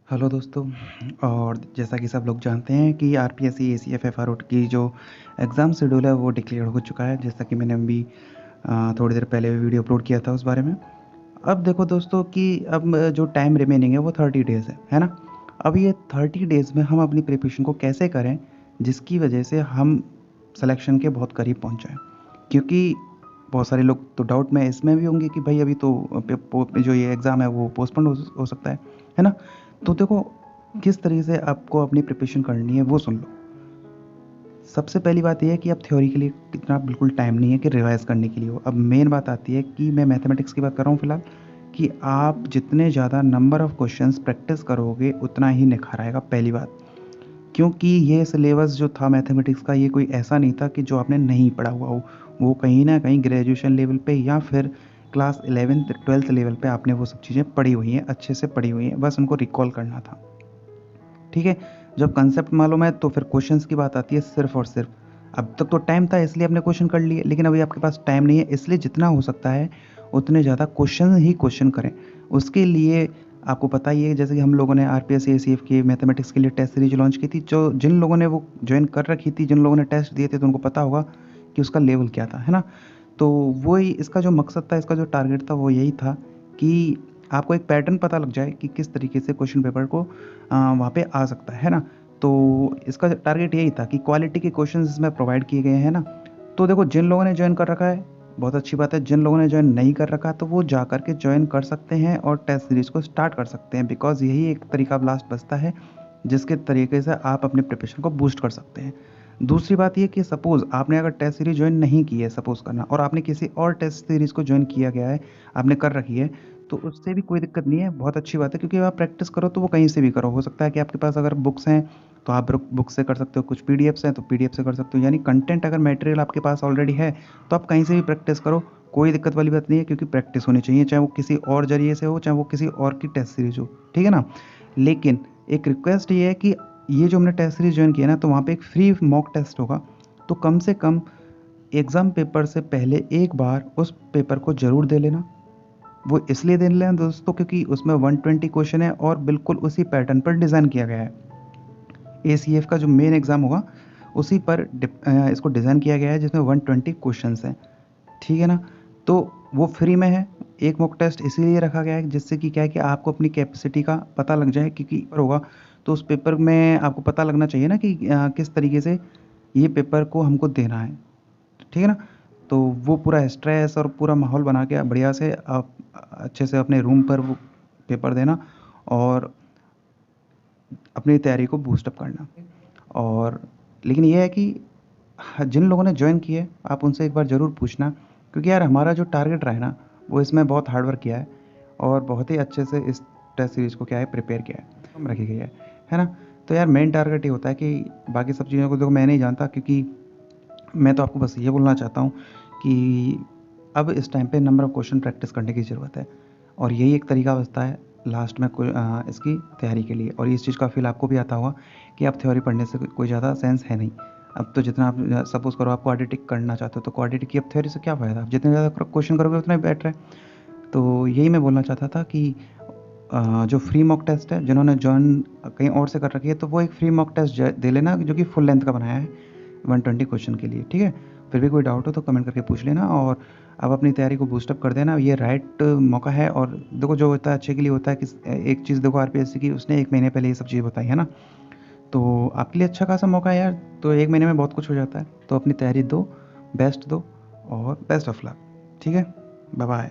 Hello दोस्तों। और जैसा कि सब लोग जानते हैं कि आरपीएससी एसीएफ एफआरओ की जो एग्ज़ाम शेड्यूल है वो डिक्लेयर हो चुका है, जैसा कि मैंने अभी थोड़ी देर पहले वीडियो अपलोड किया था उस बारे में। अब देखो दोस्तों कि अब जो टाइम रिमेनिंग है वो 30 डेज़ है ना। अब ये 30 डेज़ में हम अपनी प्रिपरेशन को कैसे करें जिसकी वजह से हम सिलेक्शन के बहुत करीब पहुंच जाएं, क्योंकि बहुत सारे लोग तो डाउट में इसमें भी होंगे कि भाई अभी तो जो ये एग्ज़ाम है वो पोस्टपोन हो सकता है ना। तो देखो, किस तरीके से आपको अपनी प्रिपरेशन करनी है वो सुन लो। सबसे पहली बात ये है कि अब थ्योरी के लिए इतना बिल्कुल टाइम नहीं है कि रिवाइज करने के लिए हो। अब मेन बात आती है कि मैं मैथमेटिक्स की बात कर रहा हूँ फिलहाल, कि आप जितने ज़्यादा नंबर ऑफ क्वेश्चंस प्रैक्टिस करोगे उतना ही निखार आएगा, पहली बात। क्योंकि ये सिलेबस जो था मैथमेटिक्स का, ये कोई ऐसा नहीं था कि जो आपने नहीं पढ़ा हुआ हो। वो कहीं ना कहीं ग्रेजुएशन लेवल पे या फिर क्लास 11th 12th लेवल पे आपने वो सब चीज़ें पढ़ी हुई हैं, अच्छे से पढ़ी हुई हैं, बस उनको रिकॉल करना था। ठीक है। जब कंसेप्ट मालूम है तो फिर क्वेश्चंस की बात आती है सिर्फ और सिर्फ। अब तक तो टाइम था इसलिए आपने क्वेश्चन कर लिए, लेकिन अभी आपके पास टाइम नहीं है, इसलिए जितना हो सकता है उतने ज़्यादा क्वेश्चन ही क्वेश्चन करें। उसके लिए आपको पता ही है, जैसे कि हम लोगों ने आरपीएस एसीएफ की मैथमेटिक्स के लिए टेस्ट सीरीज लॉन्च की थी, जो जिन लोगों ने वो ज्वाइन कर रखी थी, जिन लोगों ने टेस्ट दिए थे, तो उनको पता होगा कि उसका लेवल क्या था, है ना। तो वही इसका जो मकसद था, इसका जो टारगेट था वो यही था कि आपको एक पैटर्न पता लग जाए कि किस तरीके से क्वेश्चन पेपर को वहाँ पे आ सकता है ना। तो इसका टारगेट यही था कि क्वालिटी के क्वेश्चंस इसमें प्रोवाइड किए गए हैं ना। तो देखो, जिन लोगों ने ज्वाइन कर रखा है बहुत अच्छी बात है, जिन लोगों ने ज्वाइन नहीं कर रखा तो वो जा कर के ज्वाइन कर सकते हैं और टेस्ट सीरीज़ को स्टार्ट कर सकते हैं, बिकॉज यही एक तरीका लास्ट बचता है जिसके तरीके से आप अपने प्रिपरेशन को बूस्ट कर सकते हैं। दूसरी बात ये कि सपोज़ आपने अगर टेस्ट सीरीज़ ज्वाइन नहीं की है, सपोज़ करना, और आपने किसी और टेस्ट सीरीज़ को ज्वाइन किया गया है, आपने कर रखी है, तो उससे भी कोई दिक्कत नहीं है, बहुत अच्छी बात है, क्योंकि आप प्रैक्टिस करो तो वो कहीं से भी करो। हो सकता है कि आपके पास अगर बुक्स हैं तो आप बुक से कर सकते हो, कुछ पीडीएफ्स हैं तो पीडीएफ से कर सकते हो, यानी कंटेंट अगर मटेरियल आपके पास ऑलरेडी है तो आप कहीं से भी प्रैक्टिस करो, कोई दिक्कत वाली बात नहीं है, क्योंकि प्रैक्टिस होनी चाहिए, चाहे वो किसी और जरिए से हो, चाहे वो किसी और की टेस्ट सीरीज हो, ठीक है ना। लेकिन एक रिक्वेस्ट ये है कि ये जो हमने टेस्ट सीरीज ज्वाइन किया ना, तो वहाँ पे एक फ्री मॉक टेस्ट होगा, तो कम से कम एग्ज़ाम पेपर से पहले एक बार उस पेपर को ज़रूर दे लेना। वो इसलिए दे लेना दोस्तों क्योंकि उसमें 120 क्वेश्चन है और बिल्कुल उसी पैटर्न पर डिज़ाइन किया गया है। एसीएफ का जो मेन एग्ज़ाम होगा उसी पर इसको डिज़ाइन किया गया है, जिसमें 120 क्वेश्चंस हैं, ठीक है ना। तो वो फ्री में है। एक मॉक टेस्ट इसीलिए रखा गया है जिससे कि क्या है कि आपको अपनी कैपेसिटी का पता लग जाए, क्योंकि पेपर होगा तो उस पेपर में आपको पता लगना चाहिए ना कि किस तरीके से ये पेपर को हमको देना है, ठीक है ना। तो वो पूरा स्ट्रेस और पूरा माहौल बना के बढ़िया से आप अच्छे से अपने रूम पर वो पेपर देना और अपनी तैयारी को बूस्ट अप करना। और लेकिन ये है कि जिन लोगों ने ज्वाइन किया है आप उनसे एक बार ज़रूर पूछना, क्योंकि यार हमारा जो टारगेट रहा है ना, वो इसमें बहुत हार्ड वर्क किया है और बहुत ही अच्छे से इस टेस्ट सीरीज़ को क्या है प्रिपेयर किया है, हम रखी गई है ना। तो यार मेन टारगेट ये होता है कि बाकी सब चीज़ों को देखो मैं नहीं जानता, क्योंकि मैं तो आपको बस ये बोलना चाहता हूँ कि अब इस टाइम पे नंबर ऑफ़ क्वेश्चन प्रैक्टिस करने की ज़रूरत है, और यही एक तरीका बचता है लास्ट में इसकी तैयारी के लिए। और इस चीज़ का फ़ील आपको भी आता होगा कि आप थ्योरी पढ़ने से कोई ज़्यादा सेंस है नहीं। अब तो जितना आप सपोज़ करो आप क्वाड्रेटिक करना चाहते हो, तो क्वाड्रेटिक की अब थ्योरी से क्या फ़ायदा, आप जितने ज़्यादा क्वेश्चन करोगे उतना ही बेटर है। तो यही मैं बोलना चाहता था कि जो फ्री मॉक टेस्ट है, जिन्होंने जॉइन कहीं और से कर रखी है, तो वो एक फ्री मॉक टेस्ट दे लेना जो कि फुल लेंथ का बनाया है 120 क्वेश्चन के लिए, ठीक है। फिर भी कोई डाउट हो तो कमेंट करके पूछ लेना, और अब अपनी तैयारी को बूस्टअप कर देना, ये राइट मौका है। और देखो, जो होता है अच्छे के लिए होता है कि एक चीज़ देखो, आरपीएससी की उसने 1 महीने पहले ये सब चीज़ बताई है ना, तो आपके लिए अच्छा खासा मौका है यार। तो 1 महीने में बहुत कुछ हो जाता है, तो अपनी तैयारी दो, बेस्ट दो, और बेस्ट ऑफ लक, ठीक है। Bye bye.